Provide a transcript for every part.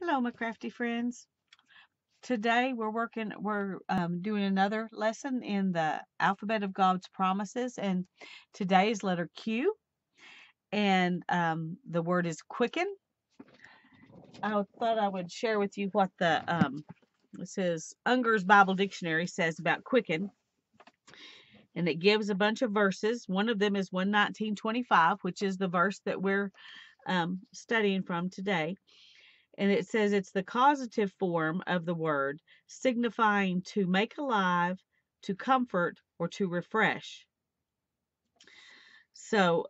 Hello, my crafty friends. Today we're doing another lesson in the alphabet of God's promises, and today is letter Q, and the word is quicken. I thought I would share with you what it says Unger's Bible Dictionary says about quicken, and it gives a bunch of verses. One of them is 1:19:25, which is the verse that we're studying from today. And it says it's the causative form of the word, signifying to make alive, to comfort, or to refresh. So,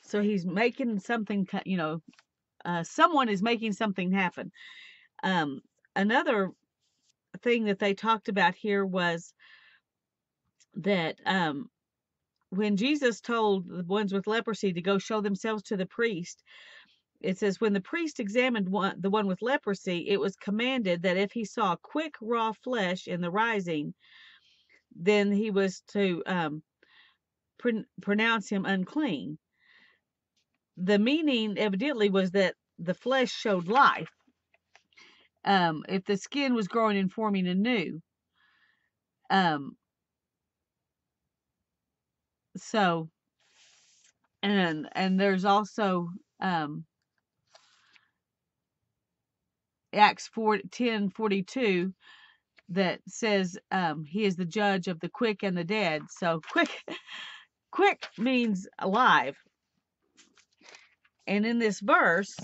so he's making something, someone is making something happen. Um, Another thing that they talked about here was that when Jesus told the ones with leprosy to go show themselves to the priest, it says, when the priest examined the one with leprosy, it was commanded that if he saw quick, raw flesh in the rising, then he was to pronounce him unclean. The meaning evidently was that the flesh showed life. If the skin was growing and forming anew. Um, so, and there's also Acts 10:42 that says he is the judge of the quick and the dead. So quick means alive. And in this verse,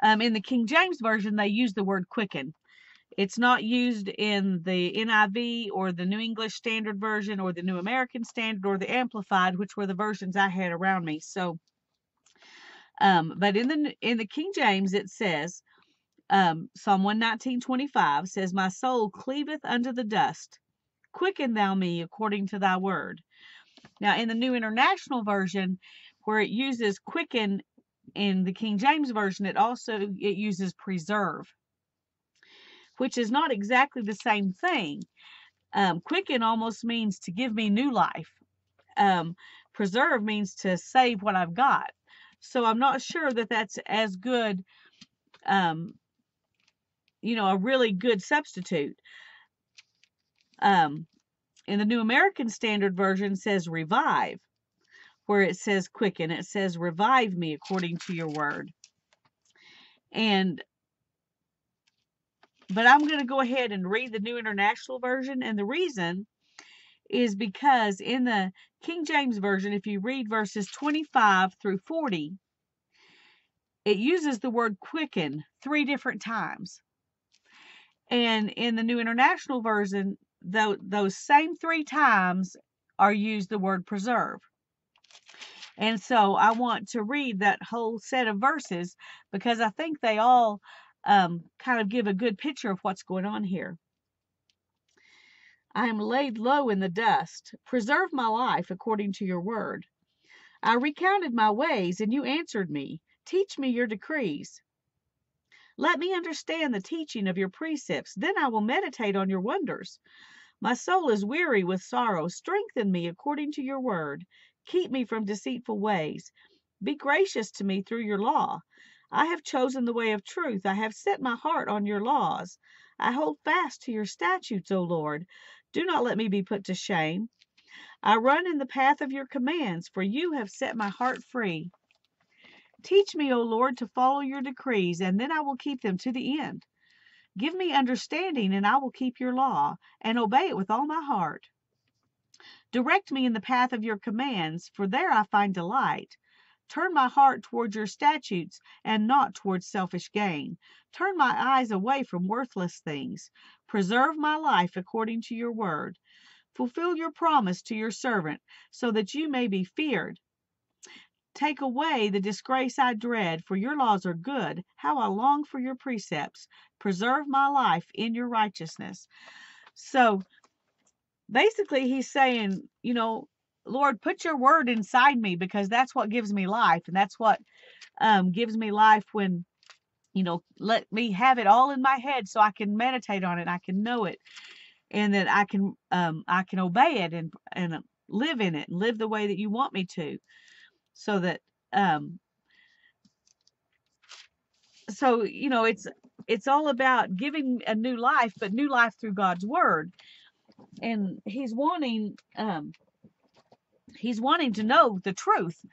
in the King James Version, they use the word quicken. It's not used in the NIV or the New English Standard Version or the New American Standard or the Amplified, which were the versions I had around me. So, but in the King James, it says, Psalm 119:25 says, "My soul cleaveth unto the dust. Quicken thou me according to thy word." Now, in the New International Version, where it uses quicken in the King James Version, it uses preserve, which is not exactly the same thing. Quicken almost means to give me new life. Preserve means to save what I've got. So I'm not sure that that's as good, a really good substitute. In the New American Standard Version says revive, where it says quicken. It says revive me according to your word. But I'm going to go ahead and read the New International Version, and the reason is because in the King James Version, if you read verses 25 through 40, it uses the word quicken 3 different times. And in the New International Version, those same 3 times are used the word preserve. And so I want to read that whole set of verses because I think they all kind of give a good picture of what's going on here. I am laid low in the dust. Preserve my life according to your word. I recounted my ways, and you answered me. Teach me your decrees. Let me understand the teaching of your precepts. Then I will meditate on your wonders. My soul is weary with sorrow. Strengthen me according to your word. Keep me from deceitful ways. Be gracious to me through your law. I have chosen the way of truth. I have set my heart on your laws. I hold fast to your statutes, O Lord. Do not let me be put to shame. I run in the path of your commands, for you have set my heart free. Teach me, O Lord, to follow your decrees, and then I will keep them to the end. Give me understanding, and I will keep your law, and obey it with all my heart. Direct me in the path of your commands, for there I find delight. Turn my heart toward your statutes, and not toward selfish gain. Turn my eyes away from worthless things. Preserve my life according to your word. Fulfill your promise to your servant, so that you may be feared. Take away the disgrace I dread, for your laws are good. How I long for your precepts. Preserve my life in your righteousness. So basically, he's saying, Lord, put your word inside me because that's what gives me life. And that's what gives me life when, let me have it all in my head so I can meditate on it. I can know it and that I can obey it and live in it and live the way that you want me to. So that, um, so, you know, it's all about giving a new life, but new life through God's word. And he's wanting to know the truth,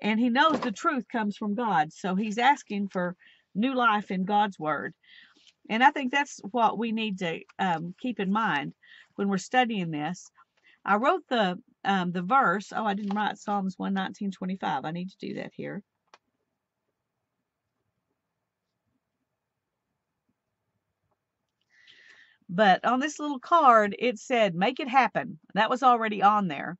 and he knows the truth comes from God. So he's asking for new life in God's word. And I think that's what we need to keep in mind when we're studying this. I wrote the verse. Oh, I didn't write Psalms 119:25. I need to do that here. But on this little card, it said, make it happen. That was already on there.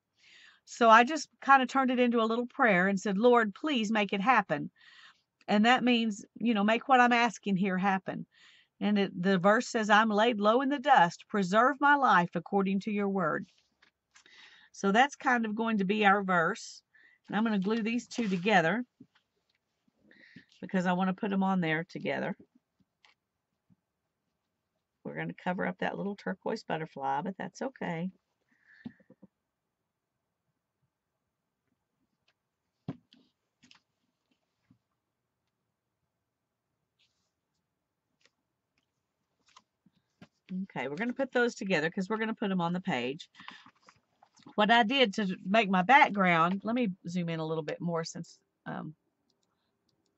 So I just kind of turned it into a little prayer and said, Lord, please make it happen. And that means, you know, make what I'm asking here happen. And the verse says, I'm laid low in the dust. Preserve my life according to your word. So that's kind of going to be our verse. And I'm going to glue these two together because I want to put them on there together. We're going to cover up that little turquoise butterfly, but that's okay. Okay, we're going to put those together because we're going to put them on the page. What I did to make my background, let me zoom in a little bit more since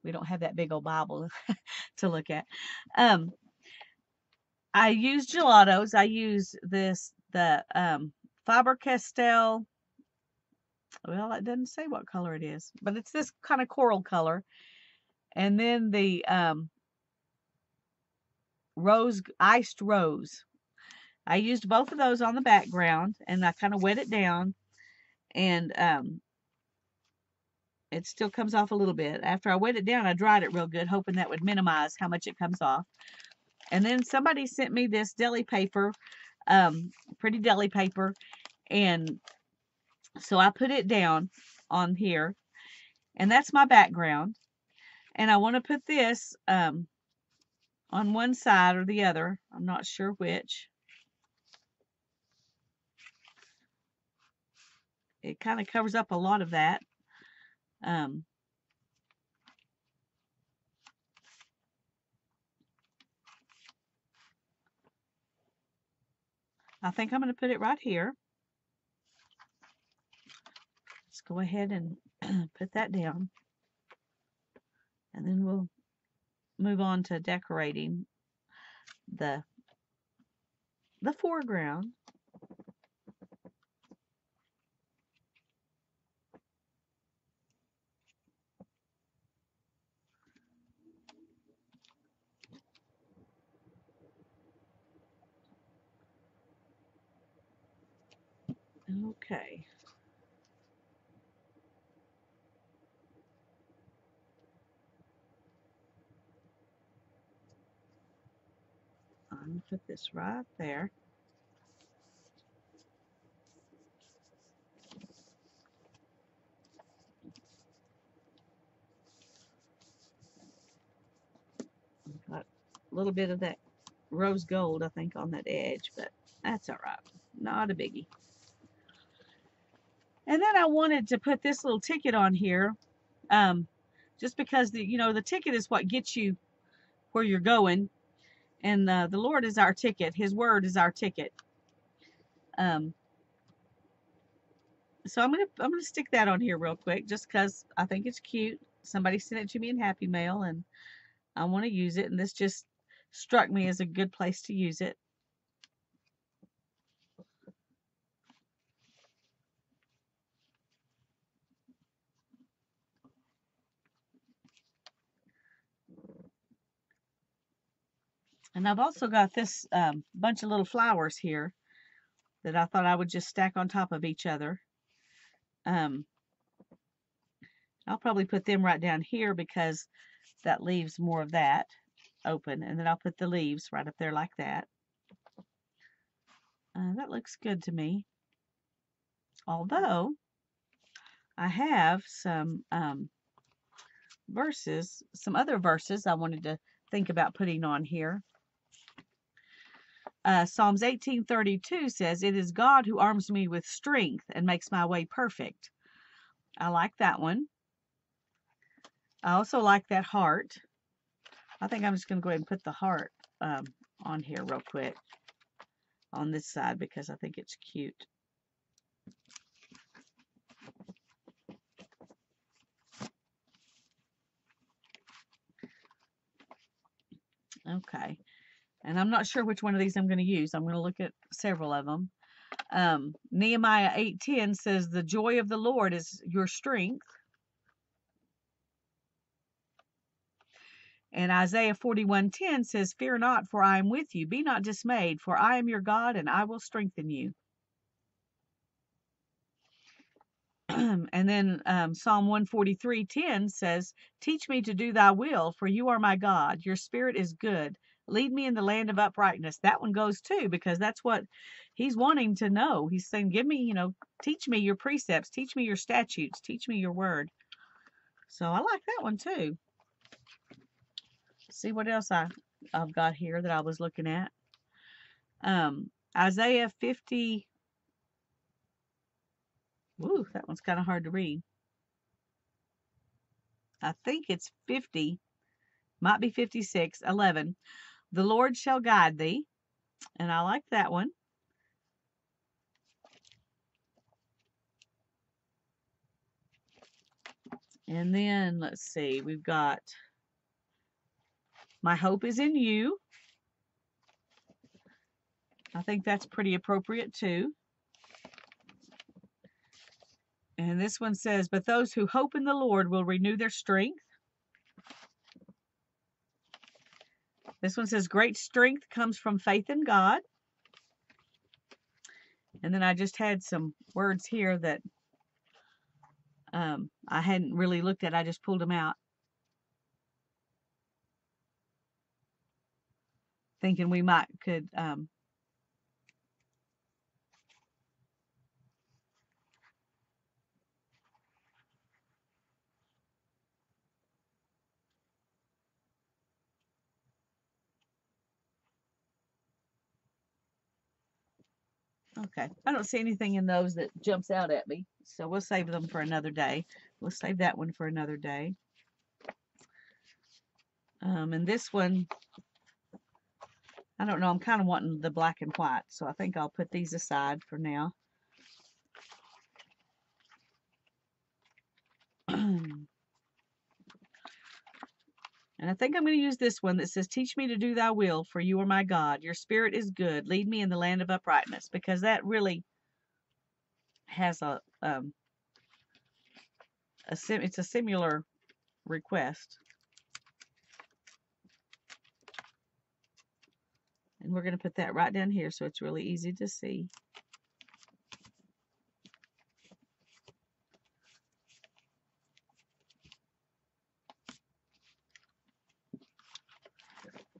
we don't have that big old Bible to look at. I use gelatos. I use the Faber-Castell. Well, it doesn't say what color it is, but it's this kind of coral color. And then the iced rose. I used both of those on the background, and I kind of wet it down, and it still comes off a little bit. After I wet it down, I dried it real good, hoping that would minimize how much it comes off. And then somebody sent me this deli paper, pretty deli paper, and so I put it down on here, and that's my background. And I want to put this on one side or the other. I'm not sure which. It kind of covers up a lot of that. I think I'm going to put it right here. Let's go ahead and put that down. And then we'll move on to decorating the foreground. Okay. I'm going to put this right there. Got a little bit of that rose gold, I think, on that edge, but that's all right. Not a biggie. And then I wanted to put this little ticket on here, just because the ticket is what gets you where you're going, and the Lord is our ticket. His word is our ticket. So I'm gonna stick that on here real quick, just because I think it's cute. Somebody sent it to me in Happy Mail, and I want to use it, and this just struck me as a good place to use it. And I've also got this bunch of little flowers here that I thought I would just stack on top of each other. I'll probably put them right down here because that leaves more of that open, and then I'll put the leaves right up there like that. That looks good to me. Although I have some some other verses I wanted to think about putting on here. Psalms 18:32 says, "It is God who arms me with strength and makes my way perfect." I like that one. I also like that heart. I think I'm just going to go ahead and put the heart on here real quick on this side because I think it's cute. Okay. And I'm not sure which one of these I'm going to use. I'm going to look at several of them. Nehemiah 8:10 says, "The joy of the Lord is your strength." And Isaiah 41:10 says, "Fear not, for I am with you. Be not dismayed, for I am your God, and I will strengthen you." And then Psalm 143:10 says, "Teach me to do thy will, for you are my God. Your spirit is good. Lead me in the land of uprightness." That one goes too, because that's what he's wanting to know. He's saying, give me, teach me your precepts, teach me your statutes, teach me your word. So I like that one too. See what else I've got here that I was looking at. Isaiah 50. Woo, that one's kind of hard to read. I think it's 50, might be 56:11. "The Lord shall guide thee," and I like that one. And then let's see, we've got "My hope is in you." I think that's pretty appropriate too. And this one says, "But those who hope in the Lord will renew their strength." This one says, "Great strength comes from faith in God." And then I just had some words here that I hadn't really looked at. I just pulled them out, thinking we could okay. I don't see anything in those that jumps out at me, so we'll save them for another day. We'll save that one for another day. And this one, I don't know, I'm kind of wanting the black and white, so I think I'll put these aside for now. And I think I'm going to use this one that says, "Teach me to do thy will, for you are my God. Your spirit is good. Lead me in the land of uprightness," because that really has it's a similar request. And we're going to put that right down here so it's really easy to see.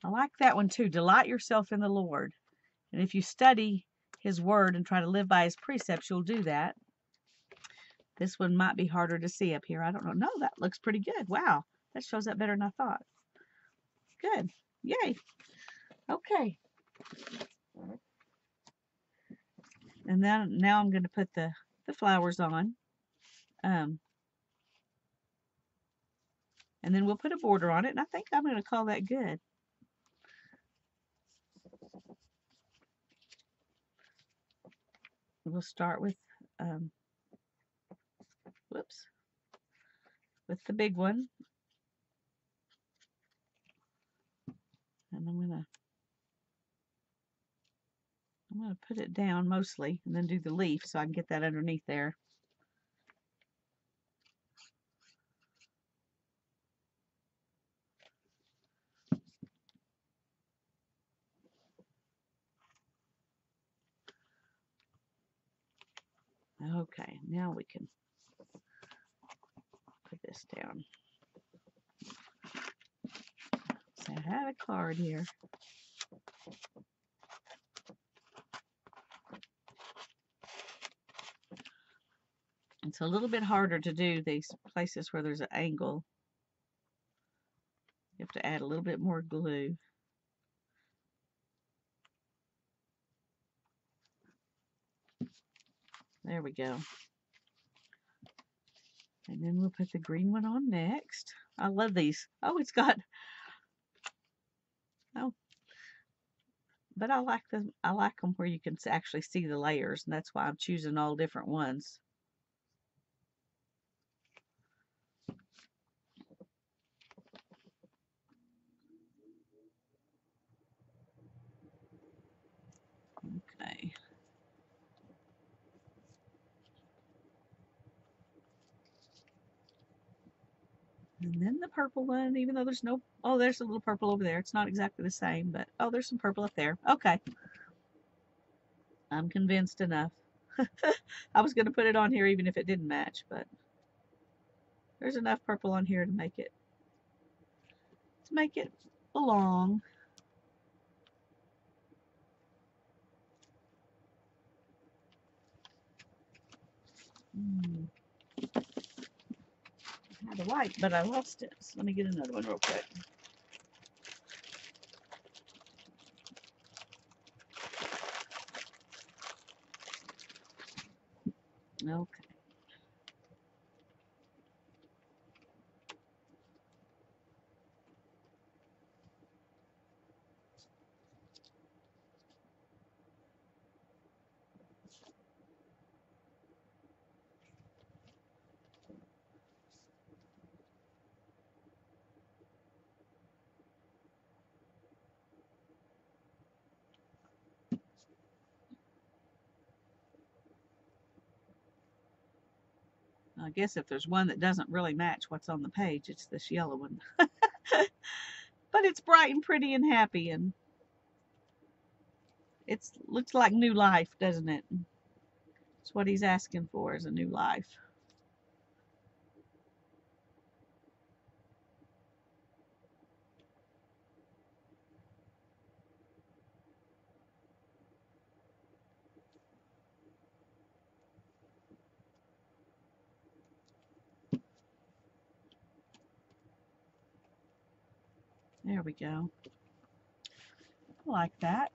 I like that one too. "Delight yourself in the Lord." And if you study his word and try to live by his precepts, you'll do that. This one might be harder to see up here. I don't know. No, that looks pretty good. Wow. That shows up better than I thought. Good. Yay. Okay. And then now I'm going to put the flowers on. And then we'll put a border on it. And I think I'm going to call that good. We'll start with, with the big one. And I'm going to put it down mostly and then do the leaf so I can get that underneath there. Okay, now we can put this down. So I had a card here. It's a little bit harder to do these places where there's an angle. You have to add a little bit more glue. There we go. And then we'll put the green one on next. I love these. Oh, it's got, oh, but I like them. I like them where you can actually see the layers, and that's why I'm choosing all different ones. Okay. And then the purple one, even though there's no, oh, there's a little purple over there. It's not exactly the same, but oh, there's some purple up there. Okay. I'm convinced enough. I was going to put it on here even if it didn't match, but there's enough purple on here to make it belong. I had a white, but I lost it. So let me get another one real quick. Okay. I guess if there's one that doesn't really match what's on the page, it's this yellow one. But it's bright and pretty and happy, and it looks like new life, doesn't it? It's what he's asking for, is a new life. There we go. I like that.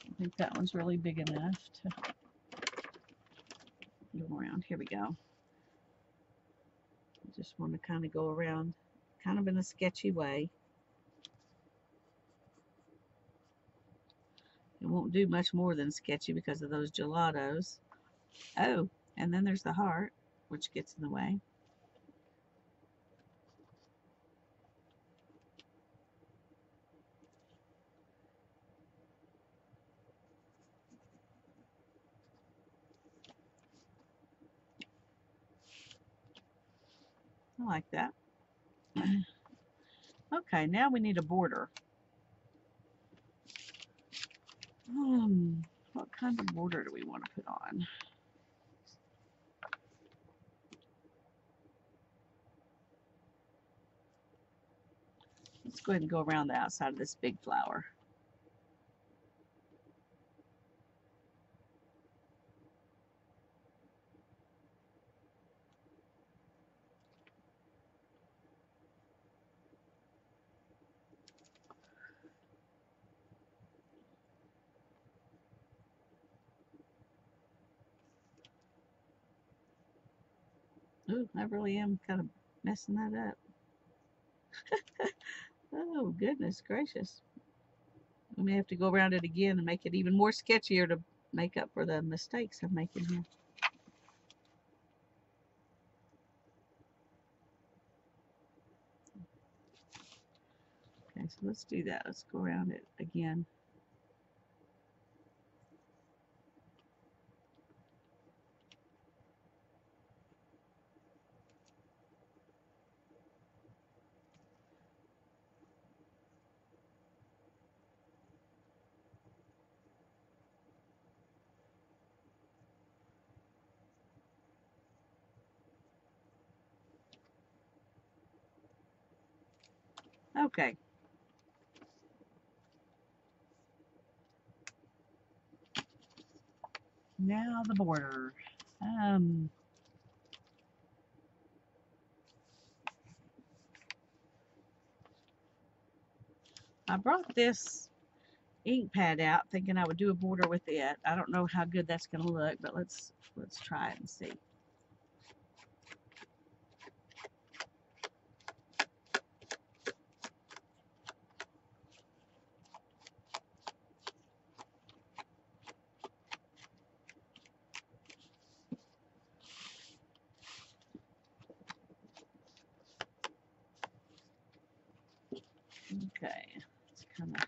I think that one's really big enough to go around. Here we go. I just want to kind of go around kind of in a sketchy way. It won't do much more than sketchy because of those gelatos. Oh, and then there's the heart, which gets in the way. I like that. Okay, now we need a border. What kind of border do we want to put on? Let's go ahead and go around the outside of this big flower. Ooh, I really am kind of messing that up. Oh, goodness gracious. We may have to go around it again and make it even more sketchier to make up for the mistakes I'm making here. Okay, so let's do that. Let's go around it again. Okay. Now the border. I brought this ink pad out thinking I would do a border with it. I don't know how good that's going to look, but let's try it and see. Okay, it's kind of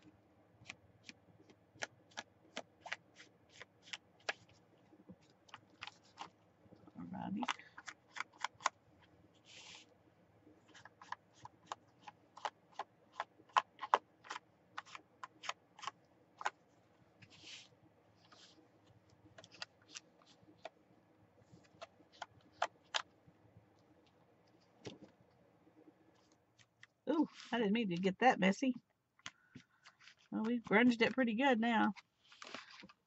alrighty. Ooh, I didn't mean to get that messy. Well, we've grunged it pretty good now.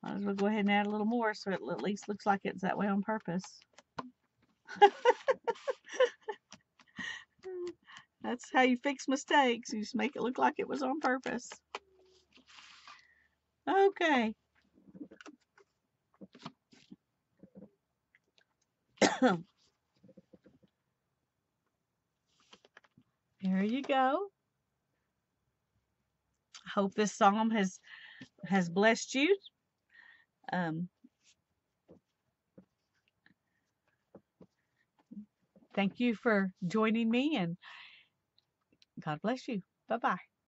Might as well go ahead and add a little more so it at least looks like it's that way on purpose. That's how you fix mistakes. You just make it look like it was on purpose. Okay. There you go. Hope this psalm has blessed you. Thank you for joining me, and God bless you. Bye-bye.